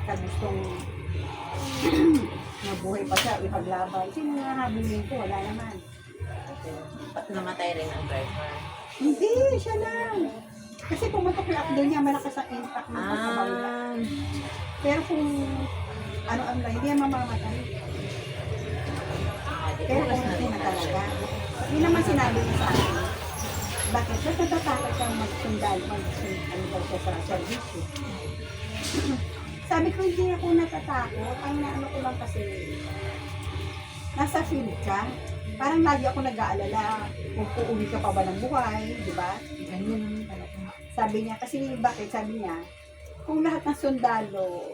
kagustong mabuhay pa siya, ipaglaban. Sino nga habulin ko? Wala naman. Ba't namatay rin ang driver? Hindi, siya lang. Kasi pumuntok yung upload niya, malakas ang impact ng pagkabawala. Pero kung ano ang hindi yan mamamatay. Pero kung hindi na talaga. Hindi naman sinabi niya sa akin. Bakit? Ba't natatakot kang magsundal, ano daw siya sa service? Sabi ko, hindi ako natatakot. Ang naano ko lang kasi, nasa field ka. Parang lagi ako nag-aalala kung uuwi ka pa ba ng buhay, di ba? Ganyan naman talaga. Sabi niya, kasi bakit? Sabi niya, kung lahat ng sundalo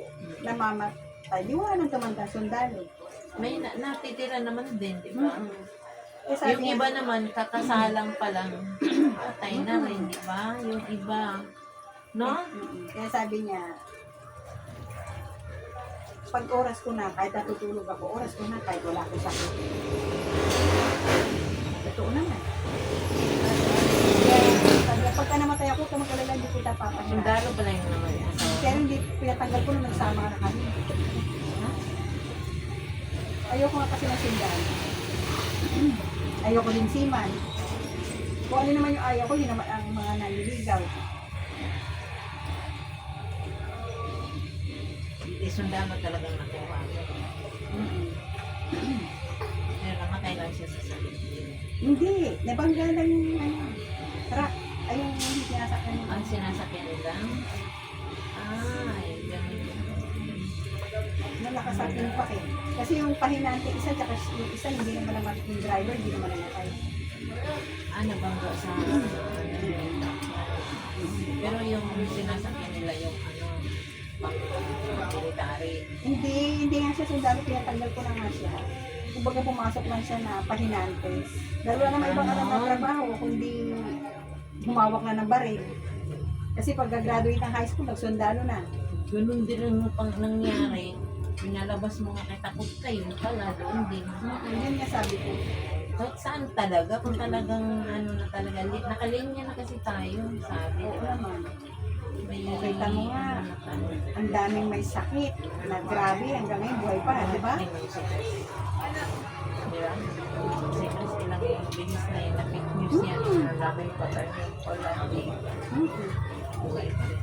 namamatay, di wala nang tumandang sundalo. May natitira naman din, di ba? Eh, sabi Yung niya, iba naman, kakasalang pa lang, patay na rin, di ba? Yung iba, no? Kaya sabi niya, pag oras ko na, kahit natutulog ako, oras ko na, kahit wala akong sakit. Totoo naman. Kaya, sabi niya, pagka namatay ako, tumagalala, hindi kita papasya. Sundalo pala yung naman. Pero hindi, pinatanggal ko nung nagsama ka na kami. Ayoko nga kasi ng sundalo. Ayoko din siman. Kung ano naman yung ayaw ko, yun naman ang mga nanliligaw. Sundalo talagang nakuha. Pero namatay lang siya sa sakit. Hindi, nabangga lang yung truck. Ay, yung sinasakyan mo. Ang sinasakyan nila? Ay, ganun. Malakas ang impact eh. Kasi yung pahinante isa, tsaka yung isa, hindi naman naman yung driver, hindi naman namatay. Nabangga sa pero yung sinasakyan nila yung military. Hindi nga siya sundalo, pinatanggal ko na nga siya. Kumbaga pumasok lang siya na pahinante. Dahil wala naman ibang alam na trabaho, kundi humawak na ng baril. Kasi pag graduate ng high school, nagsundalo na. Ganun din ang pang nangyari. Pinalabas mo nga kay takot kayo pala doon din. Yun nga sabi ko. Kahit saan talaga, kung talagang ano na talaga, nakalinya na kasi tayo, sabi. Oo naman. May, Kita mo nga, ang daming may sakit na grabe hanggang ngayon buhay pa, di ba? May sickness. Diba? Sickness ilang bilis na yun, na-fake news yan. Ang daming patay yung Polandia. Buhay pa rin.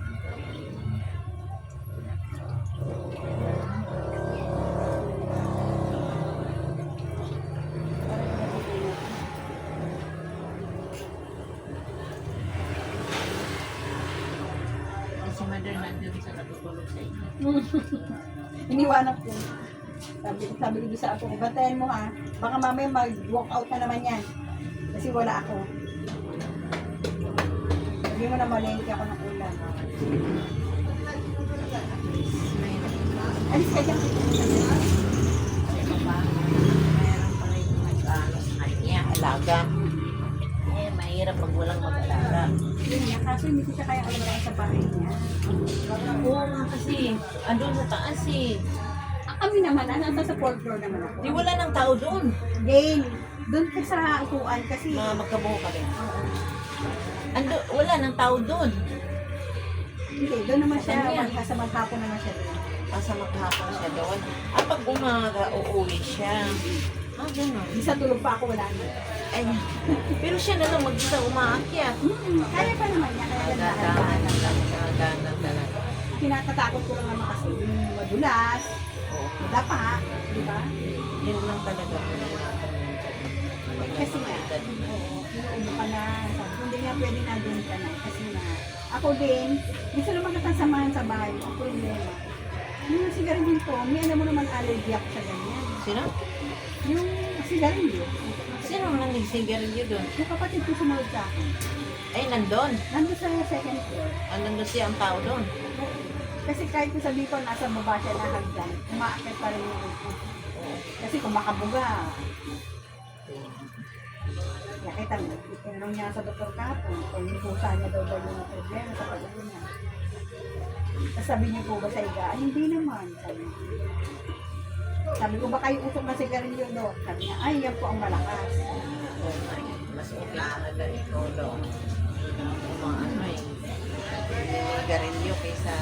Si Mother nandun sa natutulog sa inyo. Iniwanan ko. Sabi ko sa ako, bantayan mo ha. Baka mamaya mag-walk out na naman yan. Kasi wala ako. Hindi mo na malengke ako ng ulan. Alis ka dyan. Mayroon pala yung nag-ano sa kanya, alaga. Eh, mahirap pag walang mag-alaga. Yun nga, kaso hindi ko siya kaya alagaan sa bahay niya. Oo nga kasi, andun sa taas eh. Kami naman, nasa 4th floor naman ako. Di wala nang tao doon. Gail, doon ka sa upuan kasi. Mga magkabuo kami. Wala nang tao doon. Hindi, doon naman siya. Kanya. Sa maghapon naman siya doon. Asa maghapon siya doon. Pag umaga, uuwi siya. Gano'n. Di sa tulog pa ako, wala na. Ay, pero siya na lang mag-isa umaakyat. Kaya pa naman niya, kaya Dahan-dahan nagdahan. lang. Dahan-dahan talaga. Kinakatakot ko lang naman kasi yung madulas, Oo. madapa, di ba? Yun lang talaga. Kasi nga, inuubo ka na. Sabi ko, hindi nga pwede na doon ka na. Kasi nga, ako din, gusto naman kitang samahan sa bahay. Ang problema. Yung sigarilyo ko, may alam mo naman allergy ako sa ganyan. Sino? Yung sigarilyo. Sino ang nagsigarilyo doon? Yung kapatid ko sumunod sa akin. Ay, nandun. Nandun sa second floor. Nandun siya ang tao doon. Kasi kahit ko sabihin ko, nasa baba siya na hagdan, umaakit pa rin yung upo. Kasi kung makabuga, nakita mo, tinanong niya sa doktor kahapon, kung yung pusa niya daw daw yung problema sa pag-ubo niya. Tapos sabi niyo po ba sa iga? Ay, hindi naman. Sabi ko, baka yung usok na sigarilyo, Dok. Sabi niya, ay, yan po ang malakas. Oh my, mas okay talaga ikaw doon. Mga ano eh. Sigarilyo kaysa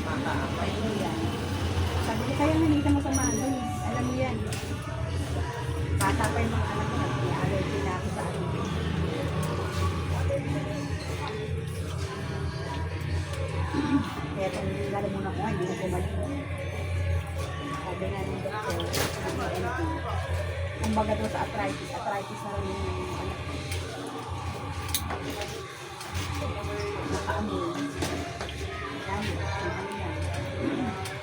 makaamoy. Yan. Kaya nga hindi ka masama doon. Alam mo yan. Bata pa yung mga anak ko, nag-allergy na ako sa ano. Kaya kung lalamunan ko nga, hindi na bumalik. Sabi nga ng doktor, ng PNP, kumbaga doon sa arthritis na rin yung anak ko. Nakaamoy. Dami, ano yan.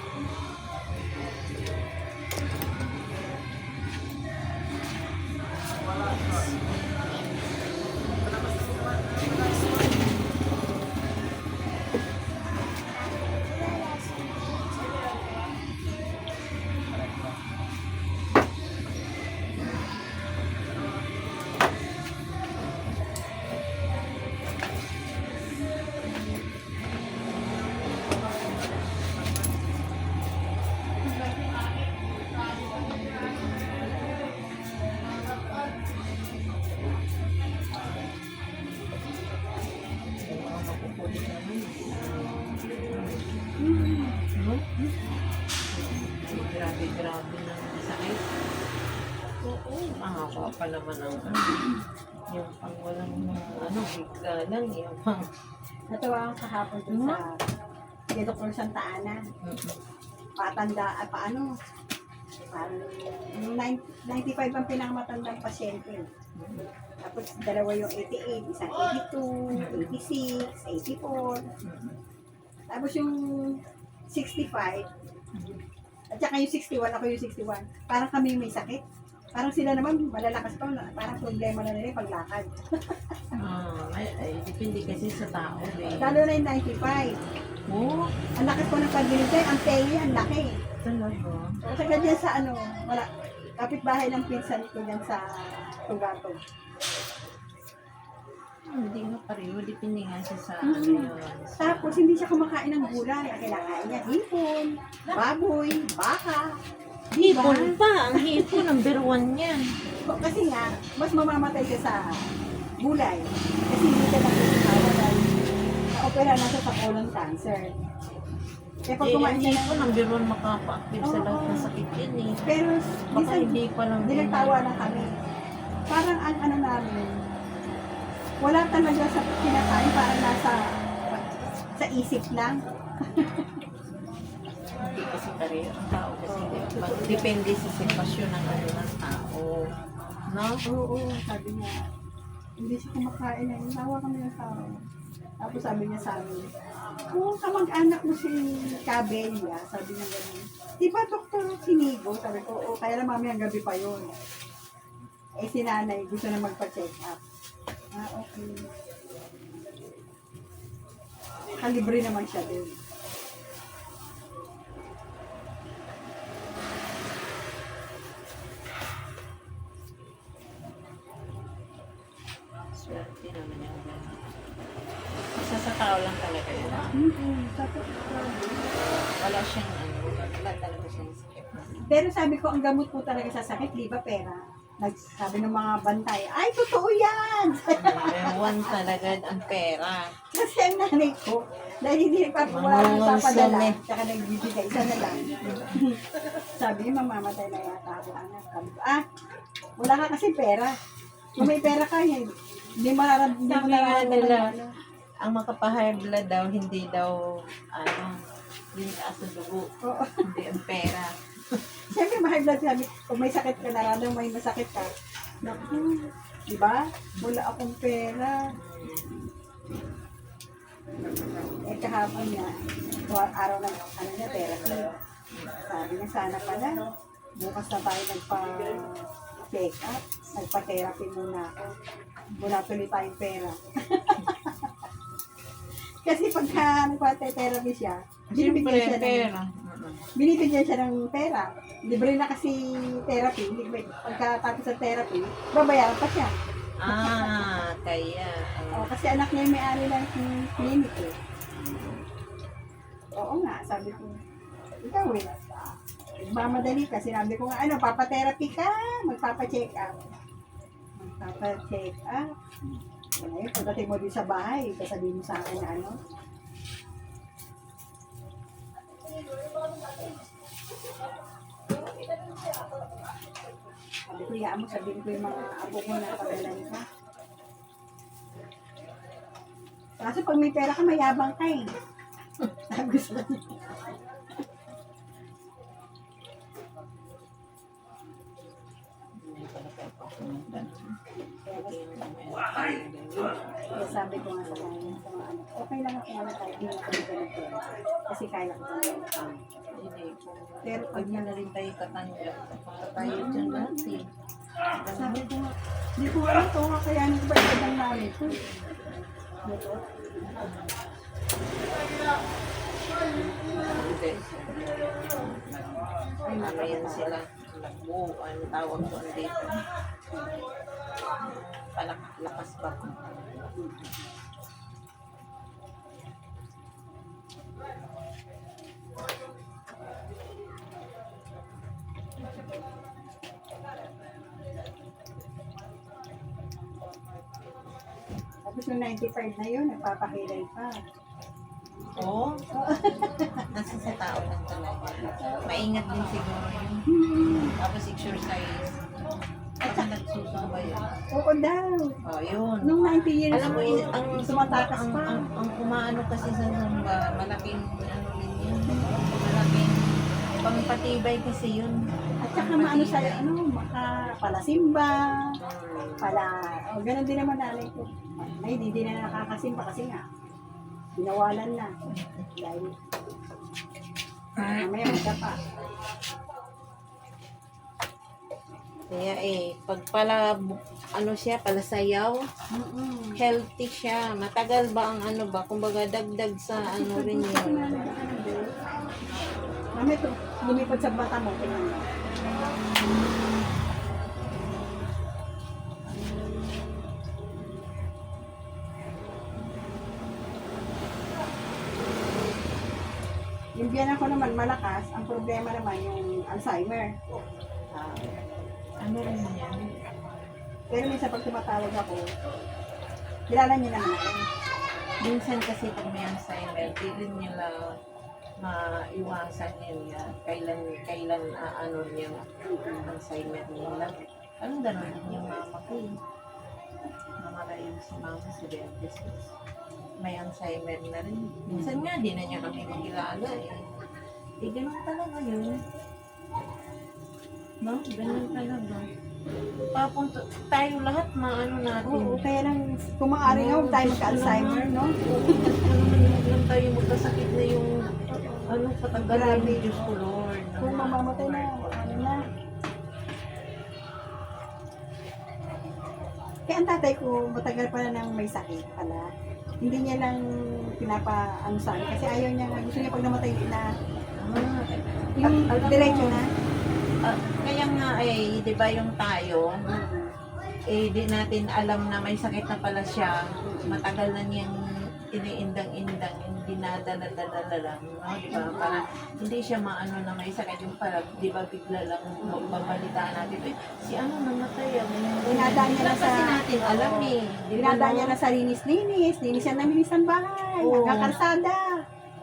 Grabe na sakit. Oo. Mahaba pa naman ang yung pang walang bigla lang. Yung pang Natuwa ako kahapon dun sa kay Dr. Santa Ana. Patanda, paano? Parang 95 ang pinakamatandang pasyente. Tapos dalawa yung 88, isang 82, 86, 84. Tapos yung 65, at saka yung 61, ako yung 61. Parang kami may sakit. Parang sila naman malalakas pa, parang problema na nila yung paglakad. depende kasi sa tao. Lalo na yung 95. Oo. Ang laki po ng pagdinig ang tengi, ang laki. Talaga. Kasi dyan sa wala, kapitbahay ng pinsan ko dyan sa Tugato. Hindi nga pareho. Depende nga siya sa Mm. yun. Tapos hindi siya kumakain ng gulay. Ang kailangan niya hipon, baboy, baka. Hipon pa. Ang hipon, number 1 yan. Kasi nga, mas mamamatay siya sa gulay. Kasi hindi siya nakikitawa dahil na-opera na siya sa colon cancer. Kaya pag kumain Ang siya hipon, number 1 makapa-active sa lahat ng sakit yan eh. pero Baka minsan, hindi pa lang hindi nagtawa na kami. Parang ang namin, wala talaga sa kinakain, parang nasa sa isip lang. Hindi kasi pareho. Ang tao kasi depende sa sitwasyon ng ng tao. No? Oo, sabi niya, hindi siya kumakain na. Tawa kami ng tao. Tapos sabi niya sa amin, kung kamag-anak mo si Cabella, sabi niya gano'n. Di ba Dr. Sinigo? Sabi ko, oo, kaya lang mami ang gabi pa yun. Eh si nanay, gusto na magpa-check up. Okay. Kalibre naman siya din. Swerte naman yung gano'n. Isa sa tao lang talaga yun. Tapos, Wala siyang wala talaga siyang sakit. pero sabi ko, ang gamot po talaga sa sakit, di ba pera? Sabi ng mga bantay, ay, totoo yan! Number 1 talaga ang pera. Kasi ang nanay ko, dahil hindi wala nang papadala, tsaka nagbibigay, isa na lang. Sabi niya, mamamatay na yata ako, anak. Sabi ko, wala ka kasi pera. Kung may pera ka, hindi mo Sabi nga nila, ano. ang makapahigh blood daw, hindi daw, yung taas ng dugo, Oo. hindi ang pera. Siyempre, mahal blood sabi, kung may sakit ka, naramdaman may masakit ka. Naku, di ba? Wala akong pera. Eh, kahapon niya, araw ng niya, therapy. Sabi niya, sana pala, bukas na tayo nagpa-check up, nagpa-therapy muna ako. Wala tuloy tayong pera. Kasi pagka nagpa-therapy siya, binibigyan siya ng pera. binibigyan siya ng pera. Libre na kasi therapy. Pagkatapos ng therapy, babayaran pa siya. Kaya. Kasi anak niya yung may-ari ng clinic eh. Oo nga, sabi ko. Ikaw eh. Mamadali ka. Sinabi ko nga, papatherapy ka. Magpapa-check up. Magpapa-check up. Ngayon, pagdating mo din sa bahay, sasabihin mo sa akin na hayaan mo, sabihin ko yung mga apo ko na pagalan ka. Kaso pag may pera ka, mayabang ka eh. Sabi sa kanya. Hindi pala kayo pagpunta. Kaya sabi ko nga sa kanya, sa mga anak, okay lang ako nga tayo, hindi na kami ganito. Kasi kaya ko ganito. Hindi po. Pero Pag na rin tayo katanggap, tayo dyan lahat eh. Sabi ko nga, hindi ko alam ito, kakayanin ko ba ito ng namin ko. Ito. Hindi. Ano yan sila? Nagbuo. Ano tawag doon dito? Lakas ba? Tapos yung 95 na yun, nagpapahilay pa. Oo. Nasa sa tao lang talaga. Maingat din siguro yun. Tapos exercise. At saka nagsusumba yun. Oo daw. Oh, yun. Nung 90 years Alam mo, ang tumatakas ang, pa. ang umaano kasi sa zumba, malaking ano din yun. Malaking pampatibay kasi yun. At saka maano sa ano, palasimba, pala, ganun din naman nanay ko. Ay, hindi na nakakasimba kasi nga, binawalan na. Dahil, mamaya magdapa. Kaya pag pala, ano siya, pala sayaw, Mm-mm. healthy siya. Matagal ba ang ano ba? Kumbaga dagdag sa ano rin yun. Mami ito, lumipad sa bata mo, tingnan mo. Yung biyanan ko naman malakas, ang problema naman yung Alzheimer. Ano rin yan? Pero minsan pag tumatawag ako, kilala niya naman ako. Minsan kasi pag may Alzheimer, di rin nila maiwasan yun yan. Kailan ano niya Alzheimer nila. Anong gano'n din yung mama ko eh. Namatay yun si mama si Beatrice. May Alzheimer na rin. Minsan nga, di na niya kami makilala eh. Ganun talaga yun. No? Ganun talaga. Papunta, tayo lahat maano natin. Oo, kaya lang, kung maaari nga, huwag tayo magka-Alzheimer, no? Lang tayo magkasakit na yung ano, patanggalan ni Diyos ko, Lord. Kung mamamatay na, ano na. Kaya ang tatay ko, matagal pala nang may sakit pala. Hindi niya lang pinapa-ano sa akin. Kasi ayaw niya, gusto niya pag namatay na, yung diretso na. Kaya nga di ba yung tayo, di natin alam na may sakit na pala siya. Matagal na niyang iniindang-indang, dinadala-dala lang, no? Di ba? Para hindi siya maano na may sakit yung pala, di ba bigla lang babalitaan natin, si ano namatay, Dinadaan niya na sa, kasi natin alam eh. Di ba, dinadaan no? niya na sa linis-linis. Linis yan ng linis ng bahay. Oo. Nagkakarsada.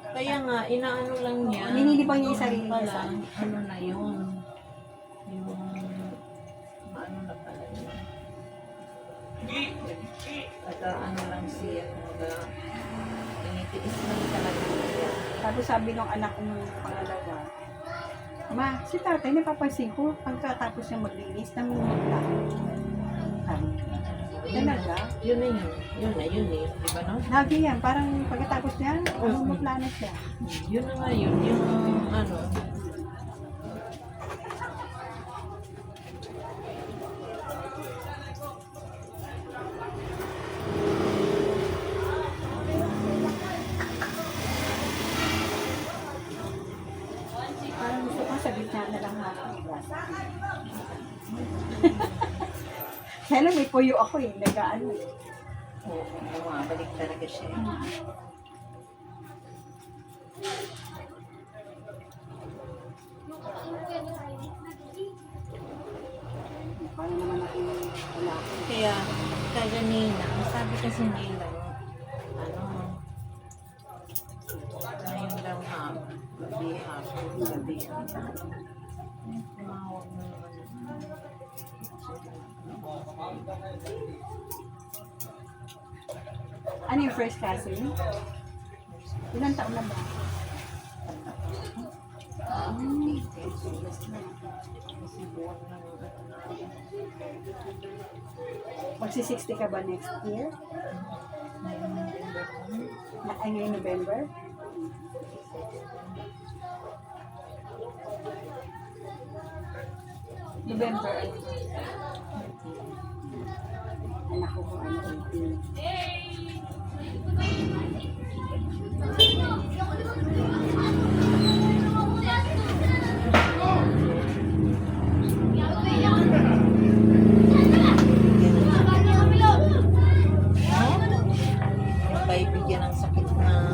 Kaya nga, inaano lang niya. Ninilibang niya yung sarili niya pala, sa ano na yun. Yung, ano na pala yun. At ano lang siya, tinitiis lang talaga siya. Tapos sabi ng anak ko nung pangalawa, Ma, si tatay napapansin ko pagkatapos niya maglinis, namumutla. Sabi, talaga? Yun na yun. Yun eh. Di ba no? Lagi yan, parang pagkatapos niya, namumutla na siya. Yun na nga yun. Yung ano. Parang gusto ko sa gitna na lang ako. Kaya lang may puyo ako eh, nag-ano. Oo, bumabalik talaga siya. Paano naman ako wala ako. Kaya, kaganina, sabi kasi nila, ano, ngayon daw gabi hapon. Tumawag na naman. Ano yung first cousin? Ilang taon na ba? Kasi buwan lang. Magsi-60 ka ba next year? Ay, ngayong November? November. Anak ko kung ano, 18. Yung bibigyan ng sakit na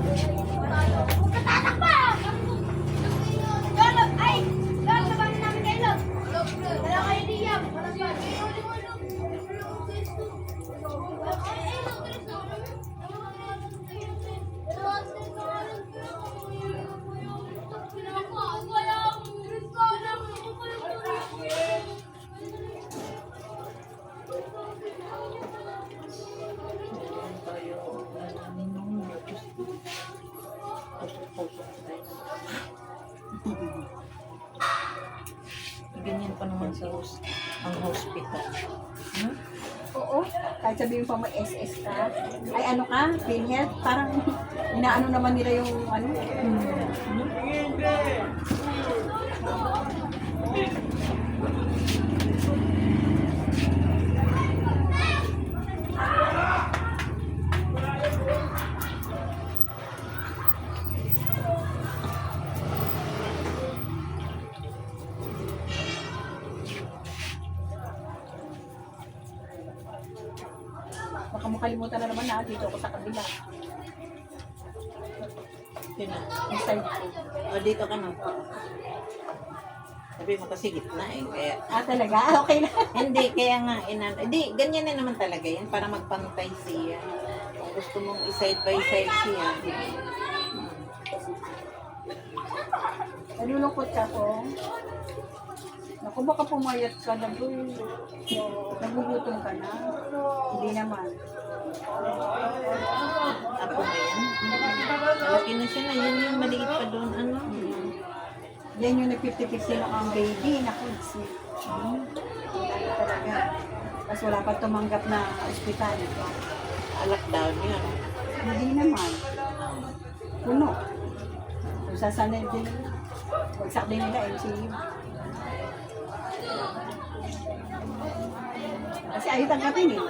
ganyan pa naman sa ang hospital. Hmm? Oo. Kahit sabihin pa mo SS ka. Ay ano ka? PhilHealth? Parang inaano naman nila yung ano. Baka makalimutan na naman na dito ako sa kabila. Sino? Yung side ko. O, dito ka na. Sabi mo kasi gitna eh. Kaya, Talaga? Okay na. hindi, kaya nga, hindi, ganyan na naman talaga yan para magpantay siya. Kung gusto mong i-side by side siya. Nalulungkot ka po. Naku, baka pumayat ka na doon. Nagugutom ka na. Hindi naman. Ako ba yan? Malaki na siya na, yun yung maliit pa doon, ano? Yan yung nag-50-50 na kang baby. Naku, sweet. Talaga. Tapos wala pa tumanggap na ospital. Lockdown yun. Hindi naman. Puno. Kung sasanay din nila. Bagsak din nila MCU. Kasi ayaw tanggapin eh.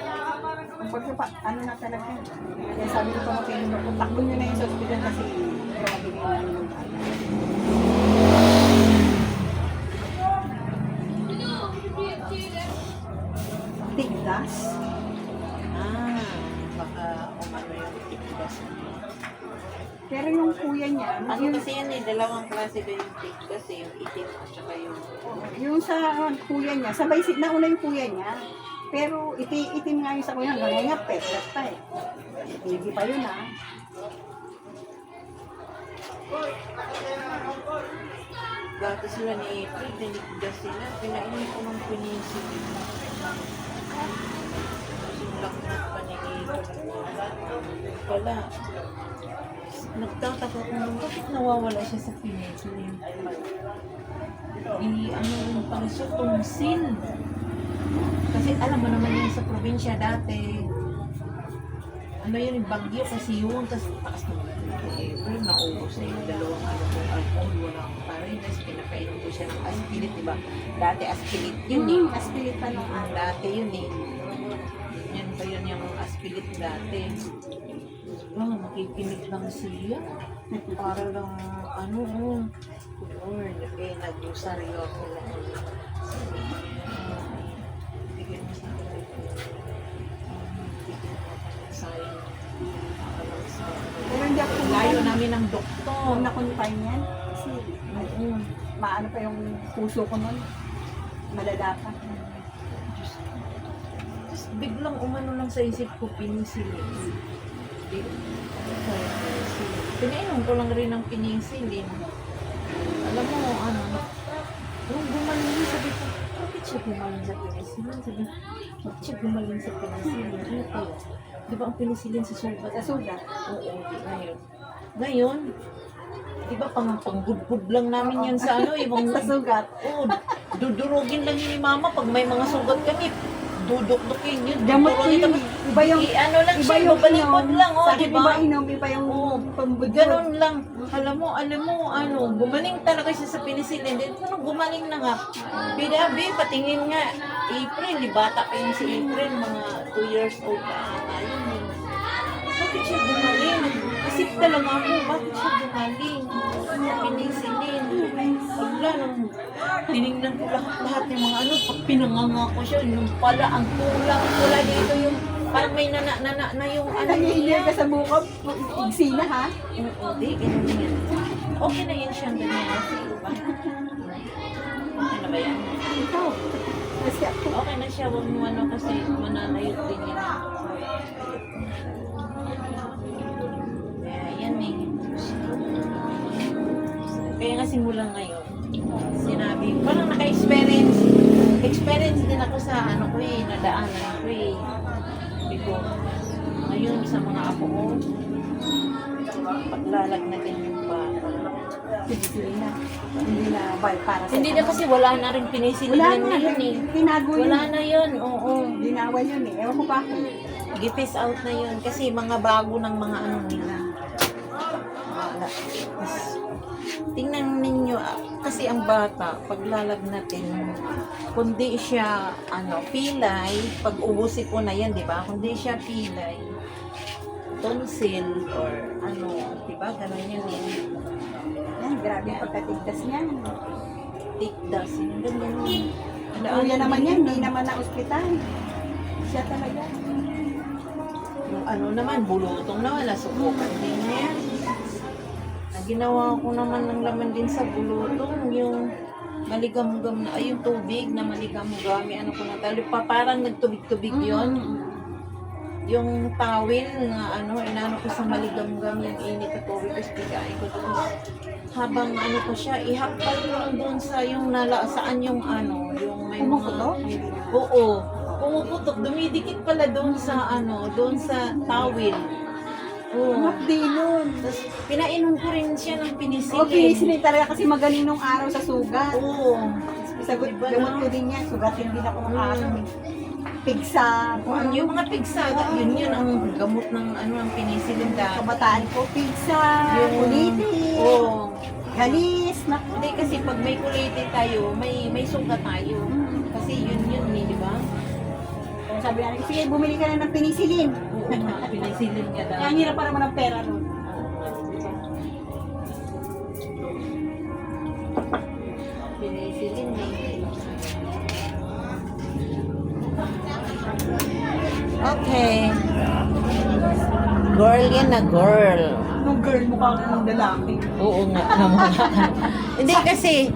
Kung pagkapa, ano na talaga. Kaya sabi ko pa makinig ko, takbo nyo na yung sa hospital kasi mabigay na yung tigdas. Baka umano yung tigdas. Pero yung kuya niya, Ano yung, kasi yan eh, dalawang klase ba yung tigdas eh, yung itim at saka yung... sa kuya niya, sabay nauna yung kuya niya. Pero itim nga yung sa kuya, hanggang nga petlat pa eh. Hindi pa yun ah. Dati sila ni April, dinikdas sila, pinainig ko ng penicillin. Sinulaknat pa ni April. Pala, nagtataka ko nung bakit nawawala siya sa penicillin. Ano rin pala siya, tungsin. Kasi alam mo naman yun sa probinsya dati, ano yun, yung bagyo kasi yun, tapos taas naman kay April, naubos na yung dalawang ano kong alcohol, wala akong parinas, pinapainom ko siya ng aspilit, diba? Dati aspilit yun eh. Aspilit pa nung Dati yun eh. Yan pa yun yung aspilit dati. Makikinig lang siya. Para lang, ano, Lord, eh, nag-usaryo ako lang. Bigyan mo sa akin. Bigyan mo sayang. Pero hindi ako Layo namin ng doktor. kung na-confine yan. Kasi maano pa yung puso ko nun. Malala pa. Tapos biglang umano lang sa isip ko, penicillin. Pinainom ko lang rin ng penicillin. Alam mo, ano, nung gumaling, sabi ko, bakit siya gumaling sa penicillin. Sabi, bakit siya gumaling sa penicillin? Ano kaya? Di ba ang penicillin sa sugat? Sa sugat. Oo, di ngayon. Ngayon, di ba pangbudbud lang namin yan sa ano, ibang Sa sugat. Oo, dudurugin lang yun ni mama pag may mga sugat kami. Dudukdukin yun. Gamot ko dudurugin yun. tapos Iba yung, ano lang iba siya, yung babalipod inom. lang, oh, Sakit di ba? iba inom, iba yung Oo. pambudbud. Ganon lang. Alam mo, ano, gumaling talaga siya sa penicillin. Then, kung gumaling na nga, binabi, patingin nga, April, di bata pa yun si April, mga 2 years old pa ata yun. Bakit siya gumaling? Isip talaga ako, bakit siya gumaling? Sa penicillin. Wala, nung tinignan ko lahat ng mga ano, pag pinanganga ko siya, yung pala, ang pula dito yung, parang may nana na yung ano Nangihinir ka sa bukod, igsina ha? Oo, di, ganun yan. Okay na yan siyang ganyan. Kasi iba. Okay na ba yan? Ikaw. Kasi ako. Okay na siya, huwag mo ano kasi mananayot din yan. Kaya yan eh. Kaya nga simula ngayon, sinabi, parang experience din ako sa ano ko eh, nadaanan ko eh. Sabi ko, ngayon sa mga apo ko, paglalagnatin yung bata. Sige na. Hindi na para sa Hindi na kasi wala na rin penicillin wala yan na, ngayon eh. tinago yun. Wala na yun, oo. Dinawan yun eh. Ewan ko pa ako. Gipis out na yun kasi mga bago ng mga ano nila. Wala. Tingnan ninyo, kasi ang bata, paglalagnatin, kundi siya, pilay, pag ubusin ko na yan, di ba? Kundi siya pilay, tonsil, or di ba? Ganun yan eh. Yan, grabe yung pagkatigdas niya. Tikdas, yung ganyan yun. Kuya naman yan, hindi naman na ospital. Siya talaga. Yung naman, bulutong na wala, subukan din yan. Ginawa ko naman ng laman din sa bulutong, yung maligam-gam na, yung tubig na maligam-gami, ko na talo, parang nagtubig-tubig yon. Yung tawil na inano ko sa maligam-gam, yung init na tubig, tapos bigain ko. Tapos habang pa siya, ihakal ko lang doon sa yung saan yung yung may mga... Pumuputok? Oo, pumuputok, dumidikit pala doon sa doon sa tawil. Oo. Hindi nun. Tapos, pinainom ko rin siya ng penicillin. Okay, sila talaga kasi magaling nung araw sa sugat. Oo. Sagot, Diba, gamot ko din yan. Sugatin din ako ng araw. Pigsa. Kung ano Yung mga pigsaga, yun ang gamot ng ng penicillin dati. kabataan ko. Pigsa, Yung- ulitin, Oo. galis. Naku. Hindi kasi pag may kulitin tayo, may sugat tayo. Kasi yun di ba? Kaya sabi namin, sige, bumili ka na ng penicillin. Oo nga, penicillin ka Kaya daw. ang hirap para mo ng pera nun. Penicillin eh. Okay. Girl yan na girl. Nung girl, mukha ko ng lalaki. Oo nga. Hindi kasi,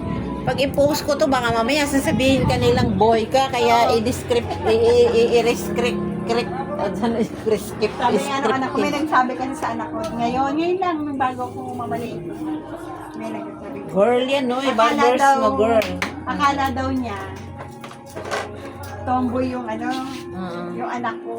pag i-post ko to, baka mamaya sasabihin ka nilang boy ka, kaya i-descript, i-rescript, Sabi ng anak ko, may nagsabi kasi sa anak ko, ngayon lang, bago ko mamali. May nagsabi. Girl yan, no? Iba Akala girls daw- mo, girl. Akala daw niya, tomboy yung Oo. yung anak ko.